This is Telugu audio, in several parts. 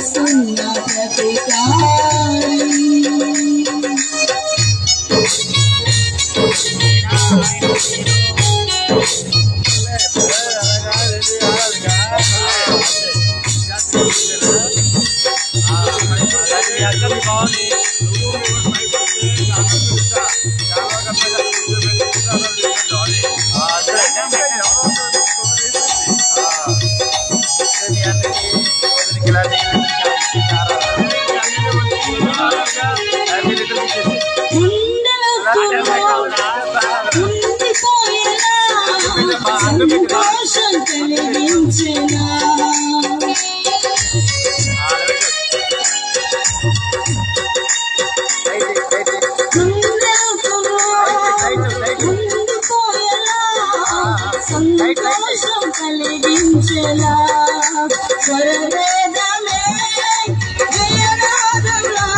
చేస్తున్న ప్రతికారం సంతోషం కలిగించెనా సంతోషం కలిగించెలా స్వరవేదమే జయనాదములా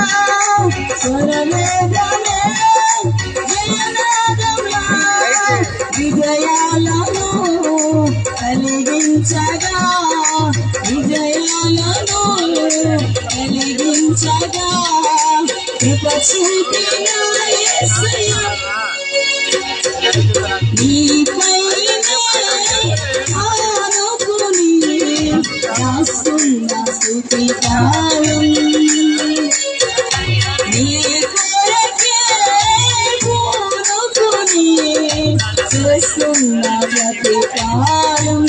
స్వరవేదమే జయనాదములా విజయాలను కలిగించగా విజయాలను కలిగించగా కృప చూపిన యేసయ్యా నీపైనే ఆనుకుని రాస్తున్న స్తుతిగానం నీ కొరకే పూనుకుని చేస్తున్న ప్రతికారం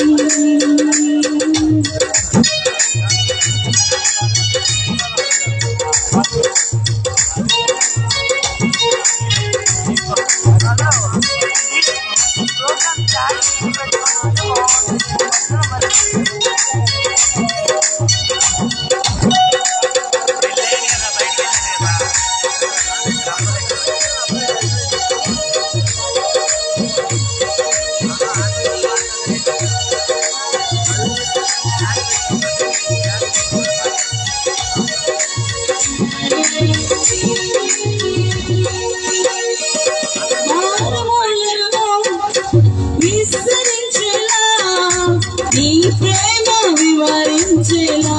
నీ ప్రేమ వివరించేలా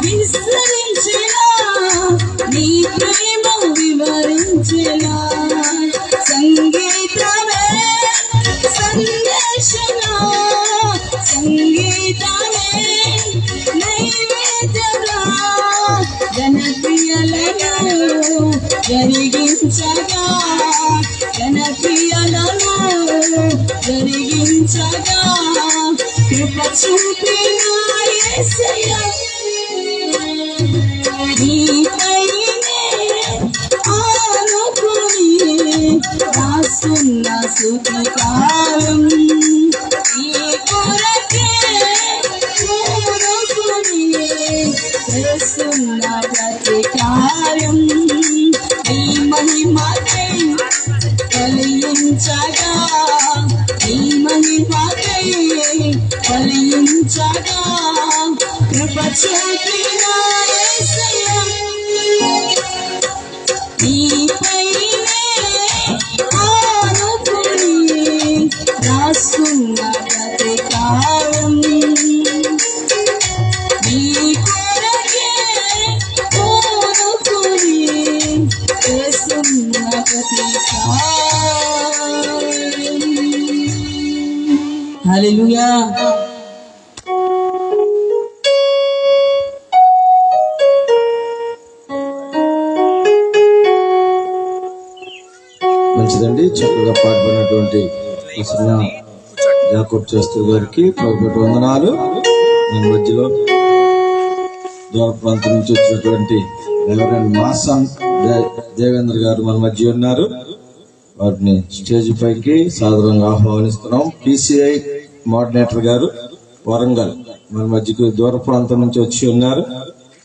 విస్తరించేలా నీ ప్రేమ వివరించేలా సంగీతమే సందేశనా సంగీతమే నైవేద్యలా జనప్రియలను జరిగించగా జనప్రియలను జరిగించగా కృప చూపిన యేసయ్యా నీపైనే ఆనుకుని రాస్తున్న స్తుతిగానం నీ కొరకే పూనుకుని చేస్తున్న ప్రతికారం నీ మహిమకై ఫలించగా నీ మహిమకై ఫలించగా కృప చూపిన యేసయ్యా నీపైనే ఆనుకుని రాస్తున్న ప్రతికారం నీ కొరకే పూనుకుని చేస్తున్న ప్రతికారం. హల్లెలూయా. మంచిదండి. చక్కగా పాల్గొన్నటువంటి యాకోబ్ శాస్త్రి గారికి ప్రభుత్వ వందనాలు. మన మధ్యలో దూర ప్రాంతం నుంచి వచ్చినటువంటి రెవరెండ్ మాసం దేవేంద్ర గారు మన మధ్య ఉన్నారు. వారిని స్టేజ్ పైకి సాదరంగా ఆహ్వానిస్తున్నాం. PCI మోడరేటర్ గారు వరంగల్ మన మధ్యకు దూర ప్రాంతం నుంచి వచ్చి ఉన్నారు.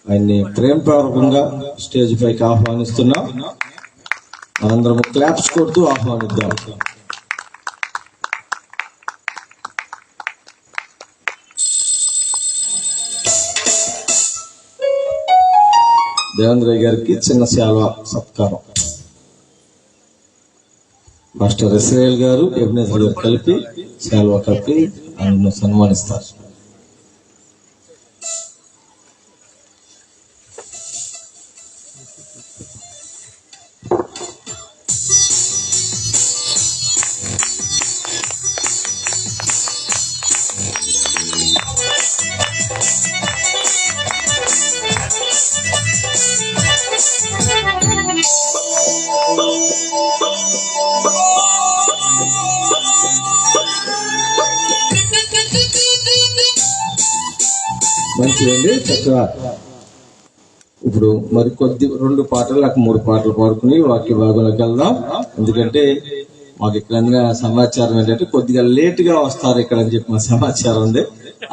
ఆయన్ని ప్రేమపూర్వకంగా స్టేజ్ పైకి ఆహ్వానిస్తున్నాం. మనందరం క్లాప్స్ కొడుతూ ఆహ్వానిద్దాం. దేవేంద్రయ్య గారికి చిన్న సేవ సత్కారం. మాస్టర్ ఇస్రాయేల్ గారు ఎబ్నేజర్ గారు కలిపి శాల్వా కప్పి ఆయనను సన్మానిస్తారు. మంచిదండి, చక్కగా. ఇప్పుడు మరి కొద్ది 2 పాటలు నాకు 3 పాటలు పాడుకుని వాక్య భాగంలోకి వెళ్దాం. ఎందుకంటే మాకు ఇక్కడ అందిన సమాచారం ఏంటంటే కొద్దిగా లేట్ గా వస్తారు ఇక్కడ అని చెప్పి మా సమాచారం ఉంది.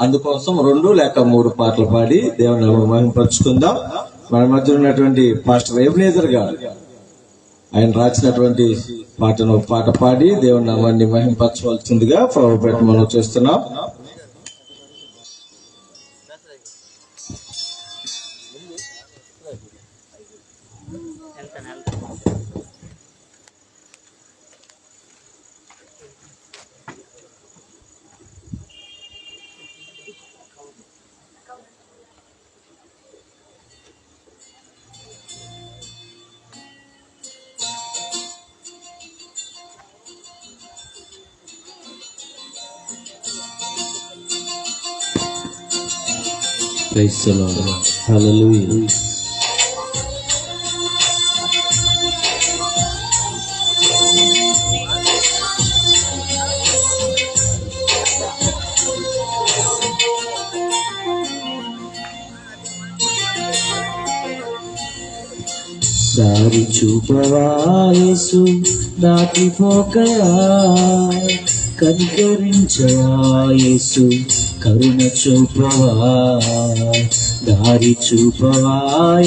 అందుకోసం 2 లేక 3 పాటలు పాడి దేవుని మహిమపరుచుకుందాం. మన మధ్య ఉన్నటువంటి పాస్టర్ ఎబ్నేజర్ గారు ఆయన రాసినటువంటి పాట పాడి దేవుని నామాన్ని మహిమపరచవలసిందిగా ప్రభుపేట మనం చేస్తున్నాం. Praise the Lord. Hallelujah. దారి చూపవా యేసు దాటిపోకయా, కనికరించవా యేసు కరుణ చూపవా, దారి చూపవా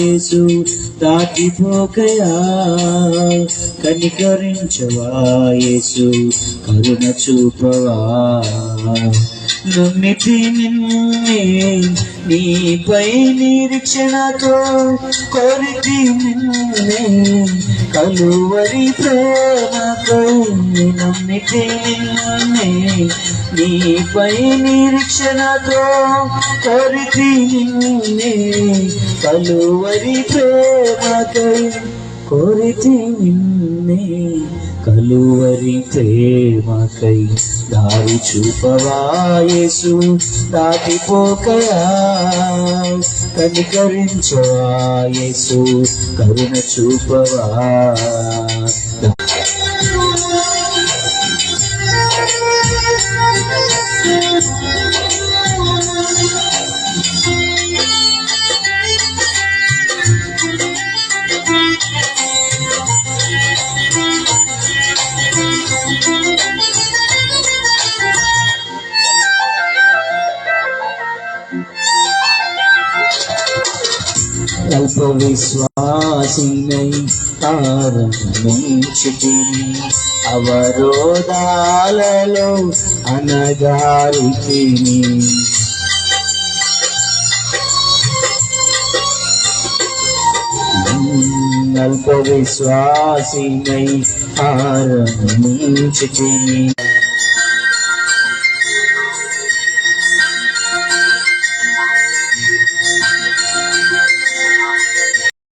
యేసు దాటిపోకయా, కనికరించవా యేసు కరుణ చూపవా. నమ్మితి నిన్నే నీపై నిరీక్షణతో కోరితి నిన్నే కలువరి ప్రేమతో, నమ్మితి నిన్నే నీపై నిరీక్షణతో కోరితి నిన్నే కలువరి ప్రేమతో, కోరితి నిన్నే కలువరి ప్రేమకై, దారి చూపవా యేసు దాటిపోకయా, కనికరించవా యేసు కరుణ చూపవా. అల్ప విశ్వాసినై ఆరంభించితిని, అవరోధాలలో అనగారితిని, అల్ప విశ్వాసినై ఆరంభించితిని,